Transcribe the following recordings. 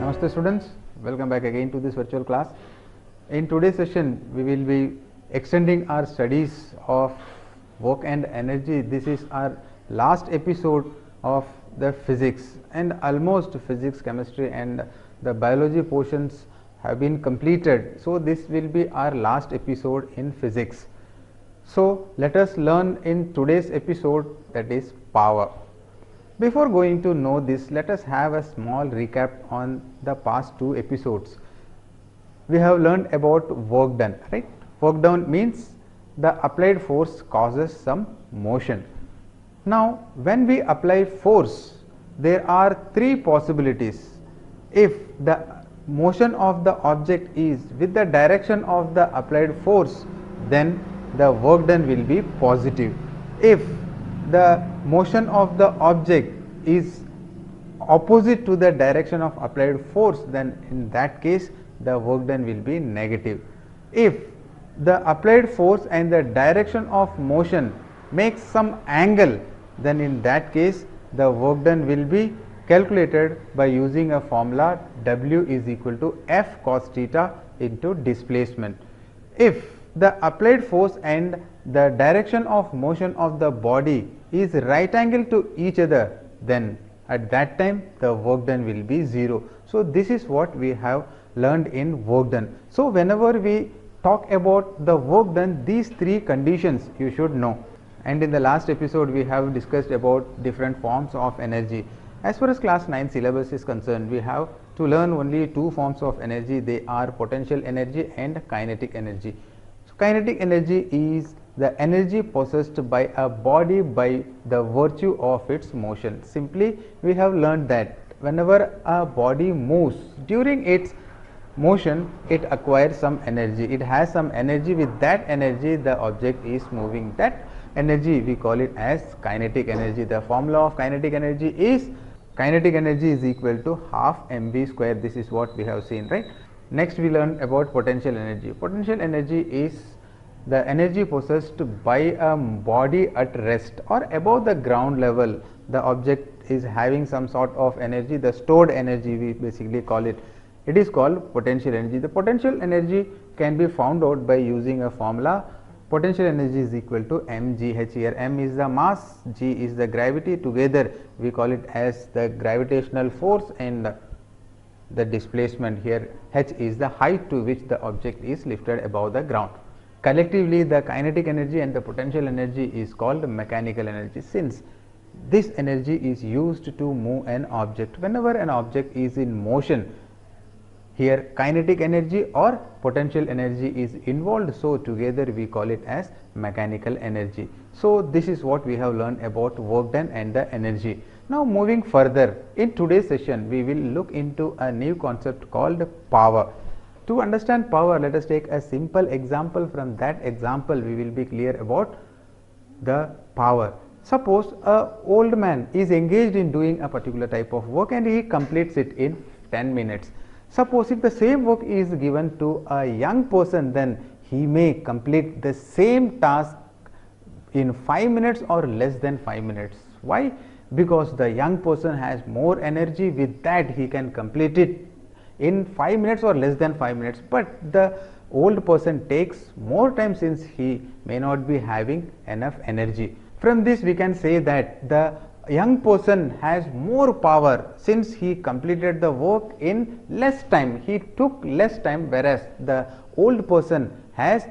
Namaste students, welcome back again to this virtual class. In today's session, we will be extending our studies of work and energy. This is our last episode of the physics, and almost physics, chemistry and the biology portions have been completed. So, this will be our last episode in physics. So, let us learn in today's episode, that is power. Before going to know this, let us have a small recap on the past two episodes. We have learned about work done, right? Work done means the applied force causes some motion. Now, when we apply force, there are three possibilities. If the motion of the object is with the direction of the applied force, then the work done will be positive. If the motion of the object is opposite to the direction of applied force, then in that case the work done will be negative. If the applied force and the direction of motion makes some angle, then in that case the work done will be calculated by using a formula W is equal to F cos theta into displacement. If the applied force and the direction of motion of the body is right angle to each other, then at that time the work done will be 0. So, this is what we have learned in work done. So, whenever we talk about the work done, these three conditions you should know. And in the last episode we have discussed about different forms of energy. As far as class 9 syllabus is concerned, we have to learn only two forms of energy. They are potential energy and kinetic energy. Kinetic energy is the energy possessed by a body by the virtue of its motion. Simply, we have learned that whenever a body moves, during its motion it acquires some energy. It has some energy. With that energy the object is moving. That energy we call it as kinetic energy. The formula of kinetic energy is equal to half mv square. This is what we have seen, right? Next we learn about potential energy. Potential energy is the energy possessed by a body at rest or above the ground level. The object is having some sort of energy, the stored energy we basically call it. It is called potential energy. The potential energy can be found out by using a formula. Potential energy is equal to mgh. Here m is the mass, g is the gravity. Together we call it as the gravitational force, and the displacement here h is the height to which the object is lifted above the ground. Collectively, the kinetic energy and the potential energy is called mechanical energy, since this energy is used to move an object. Whenever an object is in motion, here kinetic energy or potential energy is involved, so together we call it as mechanical energy. So, this is what we have learned about work done and the energy. Now, moving further, in today's session we will look into a new concept called power. To understand power, let us take a simple example. From that example we will be clear about the power. Suppose a old man is engaged in doing a particular type of work and he completes it in 10 minutes. Suppose if the same work is given to a young person, then he may complete the same task in 5 minutes or less than 5 minutes. Why? Because the young person has more energy. With that he can complete it in 5 minutes or less than 5 minutes, but the old person takes more time since he may not be having enough energy. From this we can say that the young person has more power since he completed the work in less time. He took less time, whereas the old person has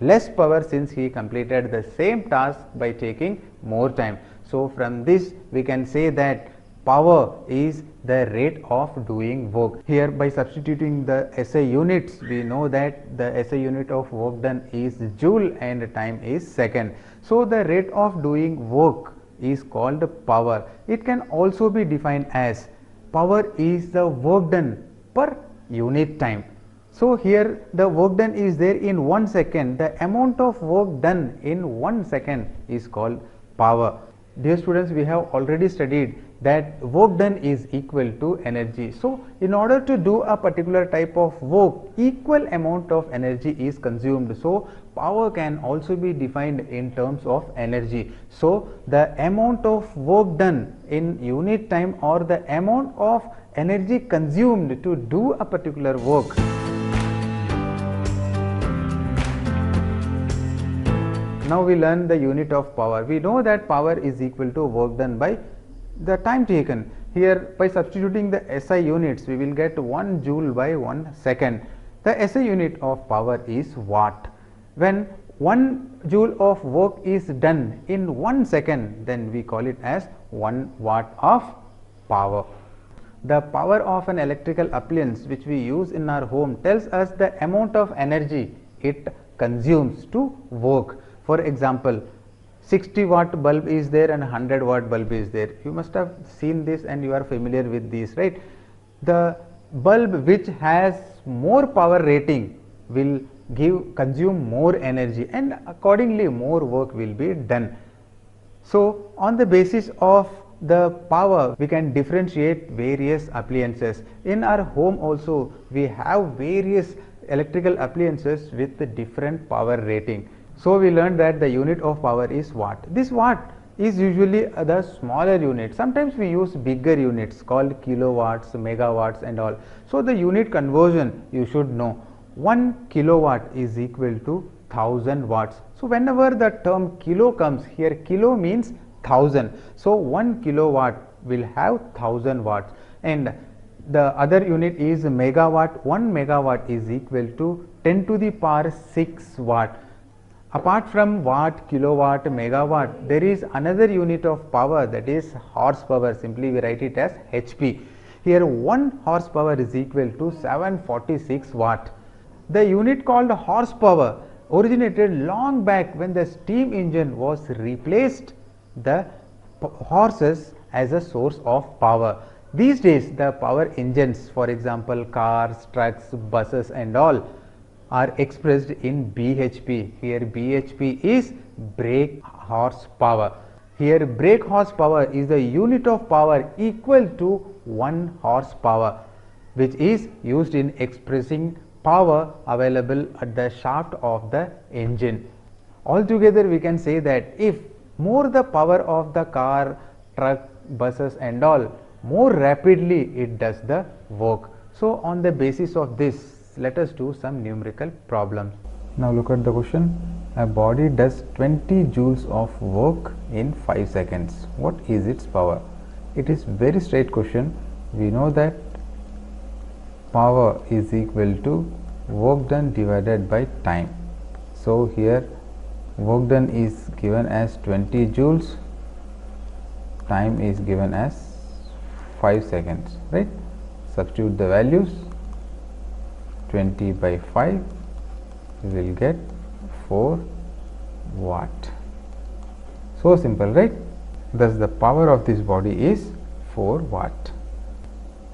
less power since he completed the same task by taking more time. So, from this we can say that power is the rate of doing work. Here, by substituting the SI units, we know that the SI unit of work done is joule and time is second. So, the rate of doing work is called power. It can also be defined as power is the work done per unit time. So, here the work done is there in 1 second. The amount of work done in 1 second is called power. Dear students, we have already studied that work done is equal to energy. So, in order to do a particular type of work, equal amount of energy is consumed. So, power can also be defined in terms of energy. So, the amount of work done in unit time or the amount of energy consumed to do a particular work. Now we learn the unit of power. We know that power is equal to work done by the time taken. Here, by substituting the SI units, we will get 1 joule by 1 second. The SI unit of power is watt. When 1 joule of work is done in 1 second, then we call it as 1 watt of power. The power of an electrical appliance which we use in our home tells us the amount of energy it consumes to work. For example, 60 watt bulb is there and 100 watt bulb is there. You must have seen this and you are familiar with these, right? The bulb which has more power rating will consume more energy, and accordingly more work will be done. So on the basis of the power, we can differentiate various appliances. In our home also we have various electrical appliances with different power rating. So we learned that the unit of power is watt. This watt is usually the smaller unit. Sometimes we use bigger units called kilowatts, megawatts and all. So the unit conversion you should know. 1 kilowatt is equal to 1000 watts. So whenever the term kilo comes, here kilo means 1000. So 1 kilowatt will have 1000 watts, and the other unit is megawatt. 1 megawatt is equal to 10 to the power 6 watt. Apart from watt, kilowatt, megawatt, there is another unit of power, that is horsepower. Simply we write it as HP. Here 1 horsepower is equal to 746 watt. The unit called horsepower originated long back when the steam engine was replaced the horses as a source of power. These days the power engines, for example cars, trucks, buses and all, are expressed in BHP. Here BHP is brake horsepower. Here brake horsepower is the unit of power equal to 1 horsepower, which is used in expressing power available at the shaft of the engine. Altogether we can say that if more the power of the car, truck, buses and all, more rapidly it does the work. So on the basis of this, let us do some numerical problems. Now look at the question. A body does 20 joules of work in 5 seconds. What is its power? It is very straight question. We know that power is equal to work done divided by time. So here work done is given as 20 joules, time is given as 5 seconds, right? Substitute the values. 20 by 5, we will get 4 watt. So simple, right? Thus the power of this body is 4 watt.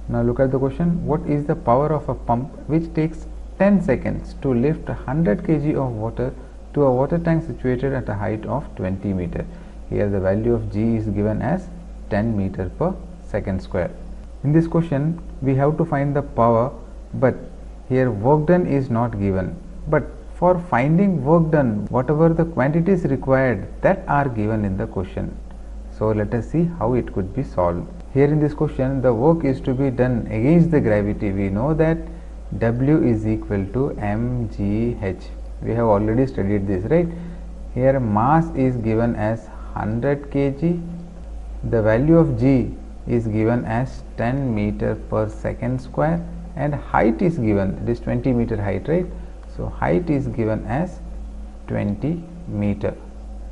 Now look at the question. What is the power of a pump which takes 10 seconds to lift 100 kg of water to a water tank situated at a height of 20 meter? Here the value of G is given as 10 meter per second square. In this question we have to find the power, but here work done is not given, but for finding work done, whatever the quantities required, that are given in the question. So let us see how it could be solved. Here in this question the work is to be done against the gravity. We know that W is equal to mgh. We have already studied this, right? Here mass is given as 100 kg. The value of G is given as 10 meter per second square, and height is given, it is 20 meter height, right? So height is given as 20 meter.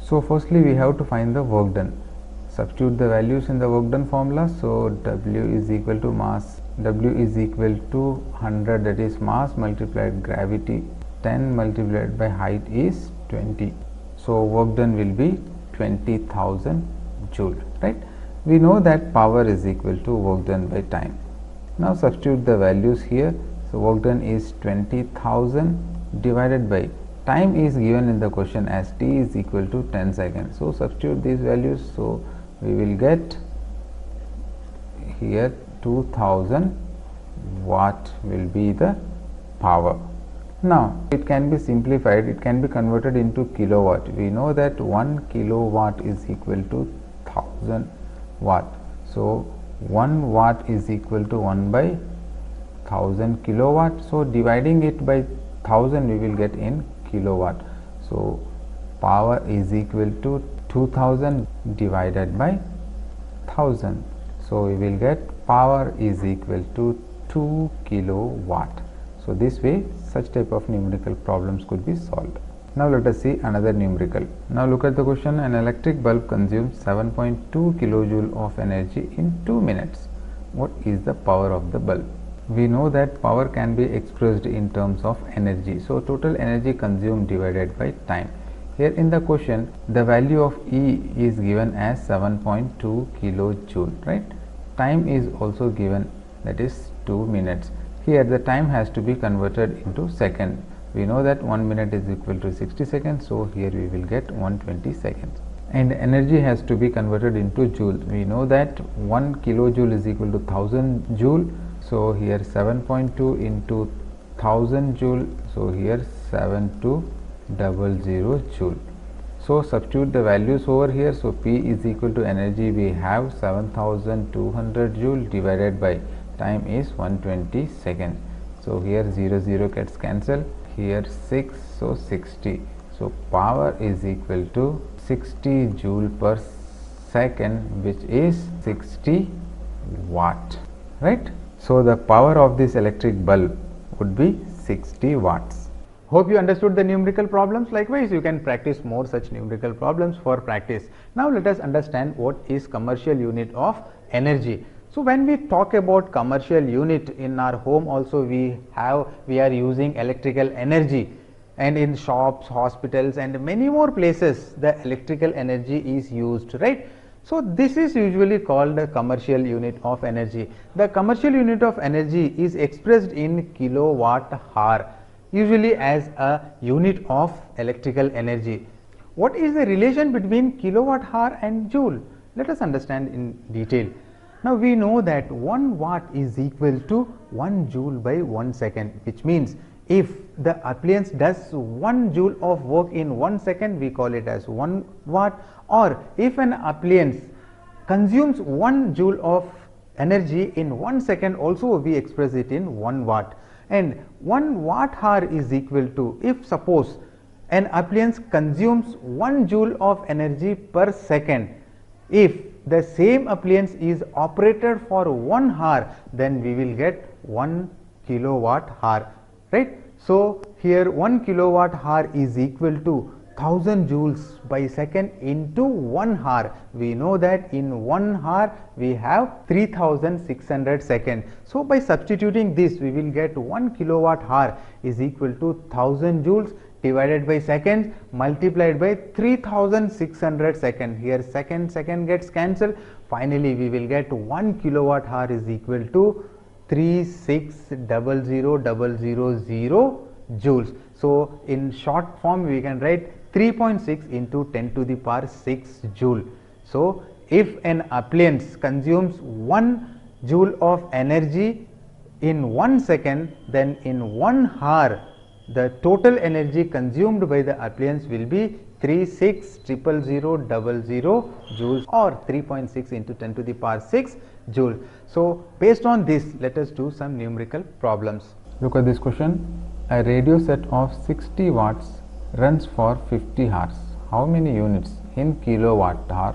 So firstly we have to find the work done. Substitute the values in the work done formula. So W is equal to mass, W is equal to 100, that is mass multiplied gravity, 10 multiplied by height is 20. So work done will be 20,000 joule, right? We know that power is equal to work done by time. Now substitute the values here. So work done is 20,000 divided by time is given in the question as t is equal to 10 seconds. So substitute these values. So we will get here 2000 watt will be the power. Now it can be simplified, it can be converted into kilowatt. We know that 1 kilowatt is equal to 1000 watt. So 1 watt is equal to 1 by 1000 kilowatt. So dividing it by 1000 we will get in kilowatt. So power is equal to 2000 divided by 1000. So we will get power is equal to 2 kilowatt. So this way such type of numerical problems could be solved. Now let us see another numerical. Now look at the question. An electric bulb consumes 7.2 kilojoule of energy in 2 minutes. What is the power of the bulb? We know that power can be expressed in terms of energy. So total energy consumed divided by time. Here in the question the value of E is given as 7.2 kilojoule, right? Time is also given, that is 2 minutes. Here the time has to be converted into second. We know that 1 minute is equal to 60 seconds, so here we will get 120 seconds. And energy has to be converted into joule. We know that 1 kilojoule is equal to 1000 joule. So here 7.2 into 1000 joule. So here 7200 joule. So substitute the values over here. So P is equal to energy we have 7200 joule divided by time is 120 seconds. So here 0 gets cancelled. Here 6, so 60. So power is equal to 60 joule per second, which is 60 watt, right? So the power of this electric bulb would be 60 watts. Hope you understood the numerical problems. Likewise, you can practice more such numerical problems for practice. Now let us understand what is commercial unit of energy. So when we talk about commercial unit, in our home also we are using electrical energy, and in shops, hospitals and many more places the electrical energy is used, right? So this is usually called the commercial unit of energy. The commercial unit of energy is expressed in kilowatt hour, usually as a unit of electrical energy. What is the relation between kilowatt hour and joule? Let us understand in detail. Now we know that 1 watt is equal to 1 joule by 1 second, which means if the appliance does 1 joule of work in 1 second, we call it as 1 watt, or if an appliance consumes 1 joule of energy in 1 second, also we express it in 1 watt. And 1 watt hour is equal to, if suppose an appliance consumes 1 joule of energy per second, if the same appliance is operated for 1 hour, then we will get 1 kilowatt hour, right? So here 1 kilowatt hour is equal to 1000 joules by second into 1 hour. We know that in 1 hour we have 3600 seconds. So by substituting this, we will get 1 kilowatt hour is equal to 1000 joules divided by seconds multiplied by 3600 seconds. Here second gets cancelled. Finally we will get 1 kilowatt hour is equal to 3600,000 joules. So in short form we can write 3.6 into 10 to the power 6 joule. So if an appliance consumes 1 joule of energy in 1 second, then in 1 hour the total energy consumed by the appliance will be 3600,000 joules, or 3.6 into 10 to the power 6 joule. So based on this, let us do some numerical problems. Look at this question. A radio set of 60 watts runs for 50 hours. How many units in kilowatt hour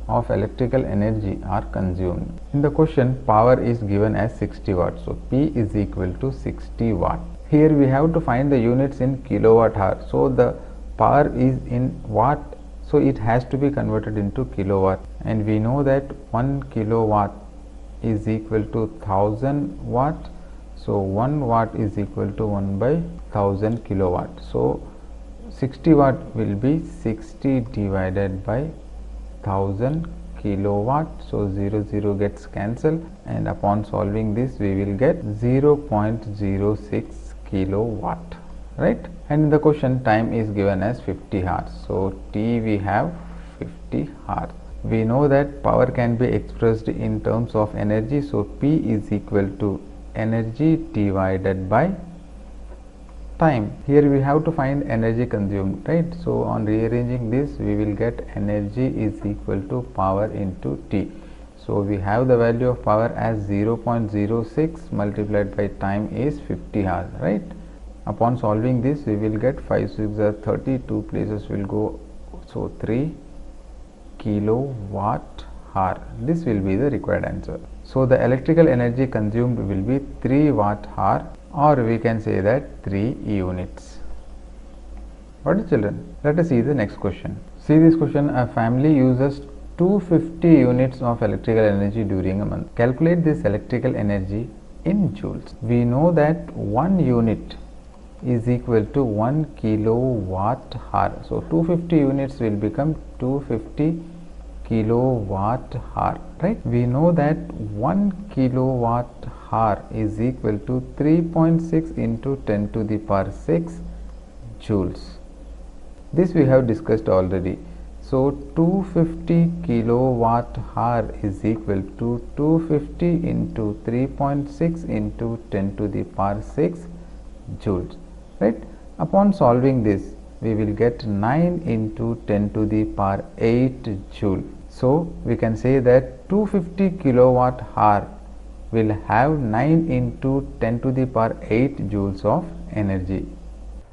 of electrical energy are consumed? In the question, power is given as 60 watts. So P is equal to 60 watt. Here we have to find the units in kilowatt hour. So the power is in watt, so it has to be converted into kilowatt, and we know that 1 kilowatt is equal to 1000 watt. So 1 watt is equal to 1 by 1000 kilowatt. So 60 watt will be 60 divided by 1000 kilowatt. So 0 gets cancelled, and upon solving this we will get 0.06 kilowatt, right? And in the question, time is given as 50 hours. So T we have 50 hours. We know that power can be expressed in terms of energy. So P is equal to energy divided by time. Here we have to find energy consumed, right? So on rearranging this, we will get energy is equal to power into T. So we have the value of power as 0.06 multiplied by time is 50 hours, right? Upon solving this, we will get 5 6 are 32 places will go, so 3 kilowatt hour. This will be the required answer. So the electrical energy consumed will be 3 watt hour, or we can say that 3 units. What is, children? Let us see the next question. See this question. A family uses 250 units of electrical energy during a month. Calculate this electrical energy in joules. We know that 1 unit is equal to 1 kilowatt hour. So 250 units will become 250 kilowatt hour, right? We know that 1 kilowatt hour is equal to 3.6 into 10 to the power 6 joules. This we have discussed already. So 250 kilowatt hour is equal to 250 into 3.6 into 10 to the power 6 joules, right? Upon solving this, we will get 9 into 10 to the power 8 joule. So we can say that 250 kilowatt hour will have 9 into 10 to the power 8 joules of energy.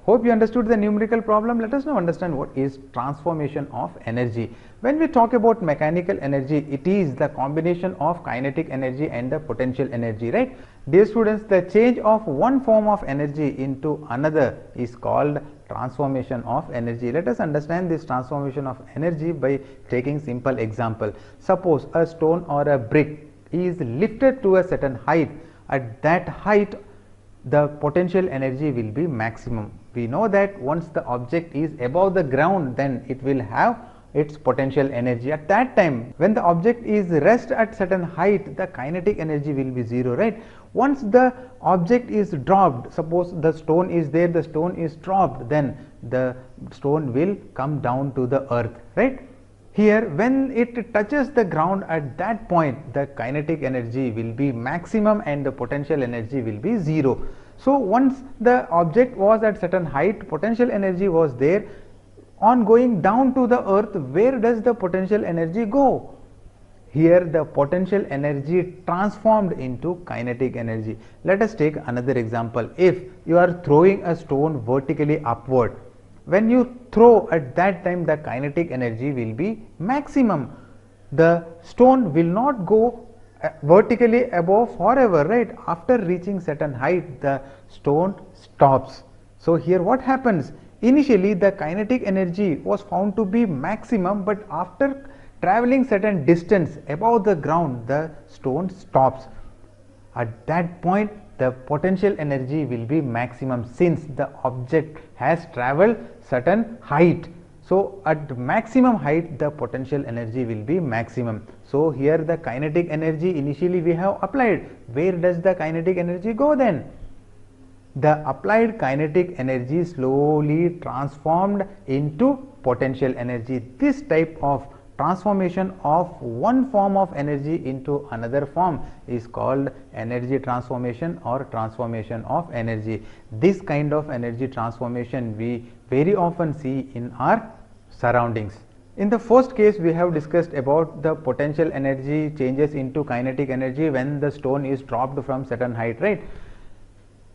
Hope you understood the numerical problem. Let us now understand what is transformation of energy. When we talk about mechanical energy, it is the combination of kinetic energy and the potential energy, right? Dear students, the change of one form of energy into another is called transformation of energy. Let us understand this transformation of energy by taking simple example. Suppose a stone or a brick is lifted to a certain height. At that height, the potential energy will be maximum. We know that once the object is above the ground, then it will have its potential energy. At that time, when the object is rest at certain height, the kinetic energy will be 0, right? Once the object is dropped, suppose the stone is there, the stone is dropped, then the stone will come down to the earth, right? Here, when it touches the ground, at that point the kinetic energy will be maximum and the potential energy will be 0. So once the object was at certain height, potential energy was there. On going down to the earth, where does the potential energy go? Here the potential energy transformed into kinetic energy. Let us take another example. If you are throwing a stone vertically upward, when you throw, at that time the kinetic energy will be maximum. The stone will not go vertically above forever, right? After reaching certain height, the stone stops. So here what happens? Initially the kinetic energy was found to be maximum, but after traveling certain distance above the ground, the stone stops. At that point, the potential energy will be maximum, since the object has traveled certain height. So at maximum height, the potential energy will be maximum. So here the kinetic energy initially we have applied. Where does the kinetic energy go then? The applied kinetic energy slowly transformed into potential energy. This type of transformation of one form of energy into another form is called energy transformation or transformation of energy. This kind of energy transformation we very often see in our surroundings. In the first case, we have discussed about the potential energy changes into kinetic energy when the stone is dropped from certain height, right?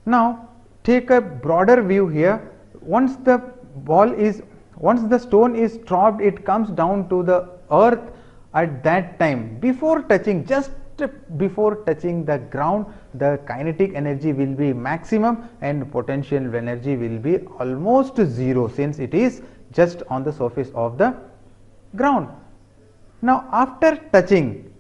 Now take a broader view here. Once the stone is dropped, it comes down to the earth. At that time, just before touching the ground, the kinetic energy will be maximum and potential energy will be almost 0, since it is just on the surface of the ground. Now after touching,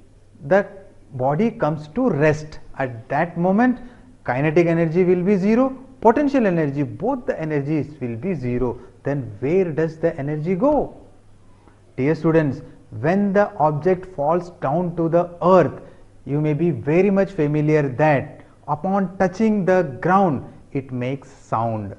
the body comes to rest. At that moment, kinetic energy will be 0, potential energy, both the energies will be 0. Then where does the energy go? Dear students, when the object falls down to the earth, you may be very much familiar that upon touching the ground, it makes sound.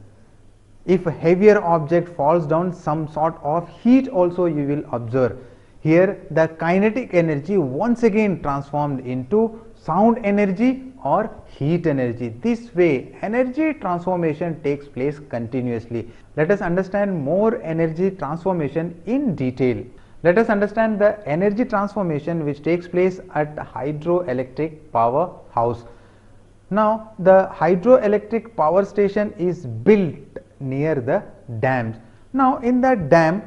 If a heavier object falls down, some sort of heat also you will observe. Here the kinetic energy once again transformed into sound energy or heat energy. This way energy transformation takes place continuously. Let us understand more energy transformation in detail. Let us understand the energy transformation which takes place at hydroelectric powerhouse. Now, the hydroelectric power station is built near the dams. Now, in that dam,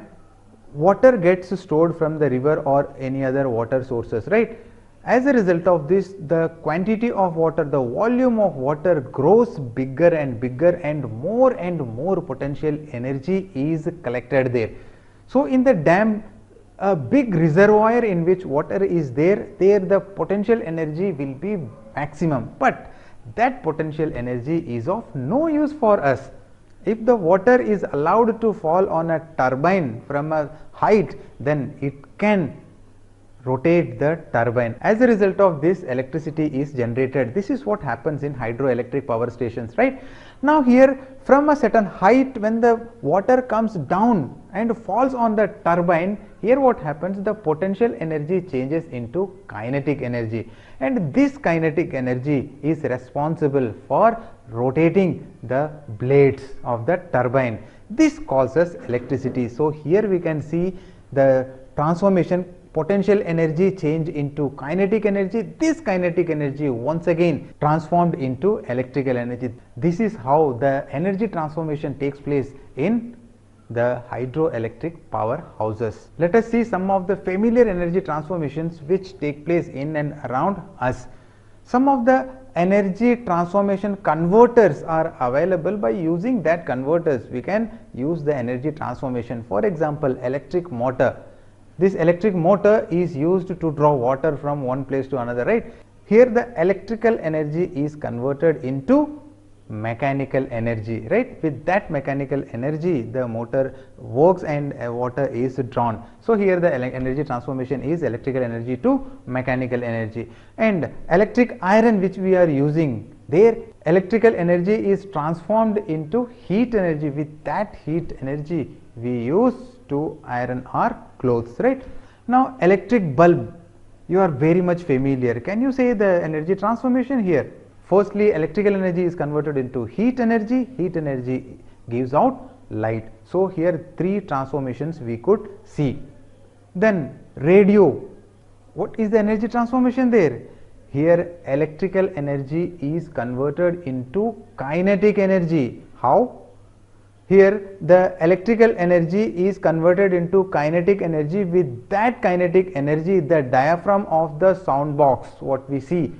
water gets stored from the river or any other water sources, right? As a result of this, the quantity of water, the volume of water grows bigger and bigger, and more potential energy is collected there. So, in the dam, a big reservoir in which water is there the potential energy will be maximum, but that potential energy is of no use for us. If the water is allowed to fall on a turbine from a height, then it can rotate the turbine. As a result of this, electricity is generated. This is what happens in hydroelectric power stations, right? Now, here from a certain height, when the water comes down and falls on the turbine, here what happens, the potential energy changes into kinetic energy, and this kinetic energy is responsible for rotating the blades of the turbine. This causes electricity. So, here we can see the transformation, potential energy change into kinetic energy. This kinetic energy once again transformed into electrical energy. This is how the energy transformation takes place in the hydroelectric powerhouses. Let us see some of the familiar energy transformations which take place in and around us. Some of the energy transformation converters are available. By using that converters, we can use the energy transformation. For example, electric motor. This electric motor is used to draw water from one place to another, right? Here the electrical energy is converted into mechanical energy, right? With that mechanical energy, the motor works and water is drawn. So, here the energy transformation is electrical energy to mechanical energy. And electric iron which we are using, there electrical energy is transformed into heat energy. With that heat energy, we use to iron our clothes, right? Now, electric bulb, you are very much familiar. Can you say the energy transformation here? Firstly, electrical energy is converted into heat energy gives out light. So, here three transformations we could see. Then radio, what is the energy transformation there? Here electrical energy is converted into kinetic energy. How? Here the electrical energy is converted into kinetic energy. With that kinetic energy, the diaphragm of the sound box, what we see,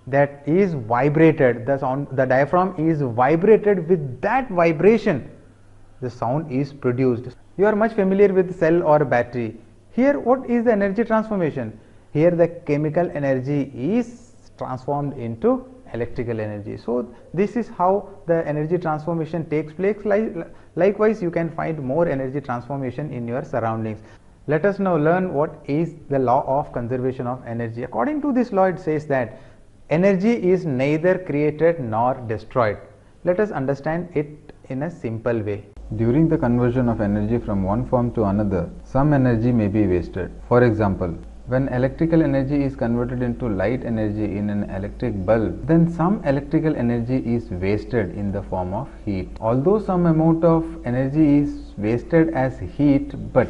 that is vibrated, the diaphragm is vibrated. With that vibration, the sound is produced. You are much familiar with cell or battery. Here what is the energy transformation? Here the chemical energy is transformed into electrical energy. So, this is how the energy transformation takes place. Likewise, you can find more energy transformation in your surroundings. Let us now learn what is the law of conservation of energy. According to this law, it says that energy is neither created nor destroyed. Let us understand it in a simple way. During the conversion of energy from one form to another, some energy may be wasted. For example, when electrical energy is converted into light energy in an electric bulb, then some electrical energy is wasted in the form of heat. Although some amount of energy is wasted as heat, but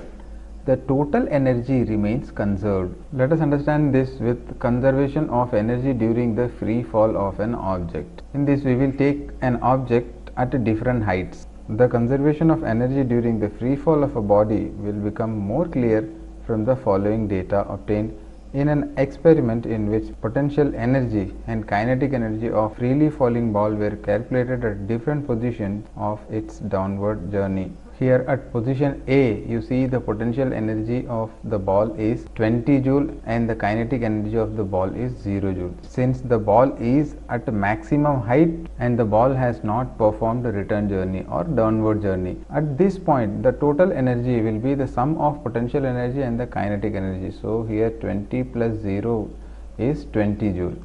the total energy remains conserved. Let us understand this with conservation of energy during the free fall of an object. In this, we will take an object at different heights. The conservation of energy during the free fall of a body will become more clear from the following data obtained in an experiment in which potential energy and kinetic energy of freely falling ball were calculated at different positions of its downward journey. Here at position A, you see the potential energy of the ball is 20 joule and the kinetic energy of the ball is 0 joule. Since the ball is at maximum height and the ball has not performed the return journey or downward journey, at this point the total energy will be the sum of potential energy and the kinetic energy. So, here 20 plus 0 is 20 joule.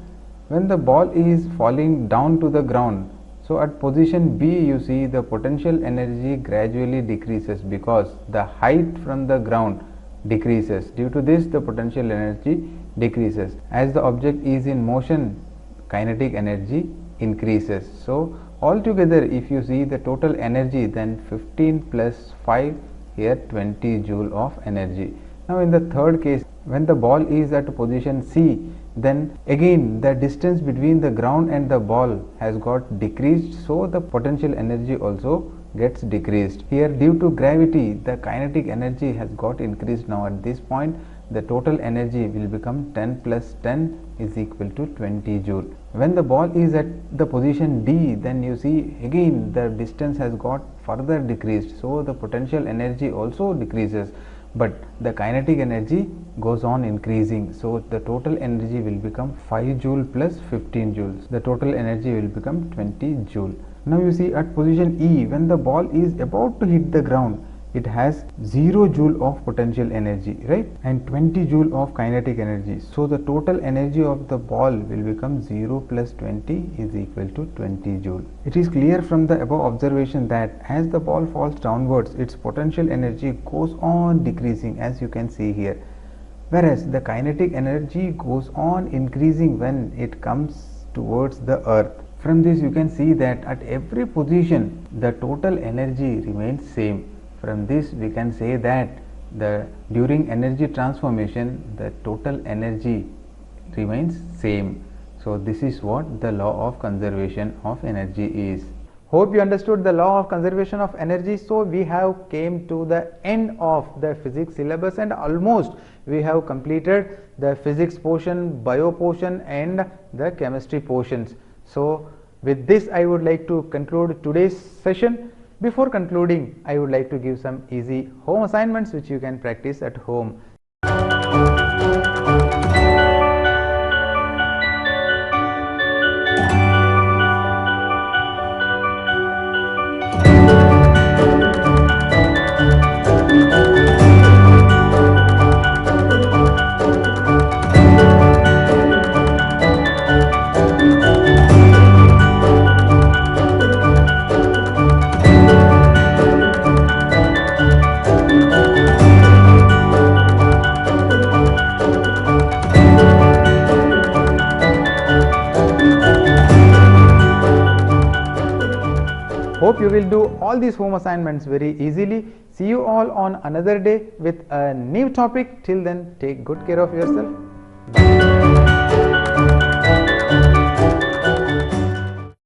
When the ball is falling down to the ground, so at position B, you see the potential energy gradually decreases because the height from the ground decreases. Due to this, the potential energy decreases. As the object is in motion, kinetic energy increases. So, altogether if you see the total energy, then 15 plus 5, here 20 joule of energy. Now in the third case, when the ball is at position C, then again the distance between the ground and the ball has got decreased, so the potential energy also gets decreased. Here, due to gravity, the kinetic energy has got increased. Now at this point, the total energy will become 10 plus 10 is equal to 20 joule. When the ball is at the position D, then you see again the distance has got further decreased, so the potential energy also decreases, but the kinetic energy goes on increasing, so the total energy will become 5 joule plus 15 joules. The total energy will become 20 joule. Now you see at position E, when the ball is about to hit the ground, it has 0 joule of potential energy, right, and 20 joule of kinetic energy. So the total energy of the ball will become 0 plus 20 is equal to 20 joule. It is clear from the above observation that as the ball falls downwards, its potential energy goes on decreasing, as you can see here, whereas the kinetic energy goes on increasing when it comes towards the earth. From this you can see that at every position the total energy remains same. From this we can say that during energy transformation the total energy remains same. So this is what the law of conservation of energy is. Hope you understood the law of conservation of energy. So we have came to the end of the physics syllabus, and almost we have completed the physics portion, bio portion and the chemistry portions. So with this I would like to conclude today's session. Before concluding, I would like to give some easy home assignments which you can practice at home. Hope you will do all these home assignments very easily. See you all on another day with a new topic. Till then, take good care of yourself. Bye.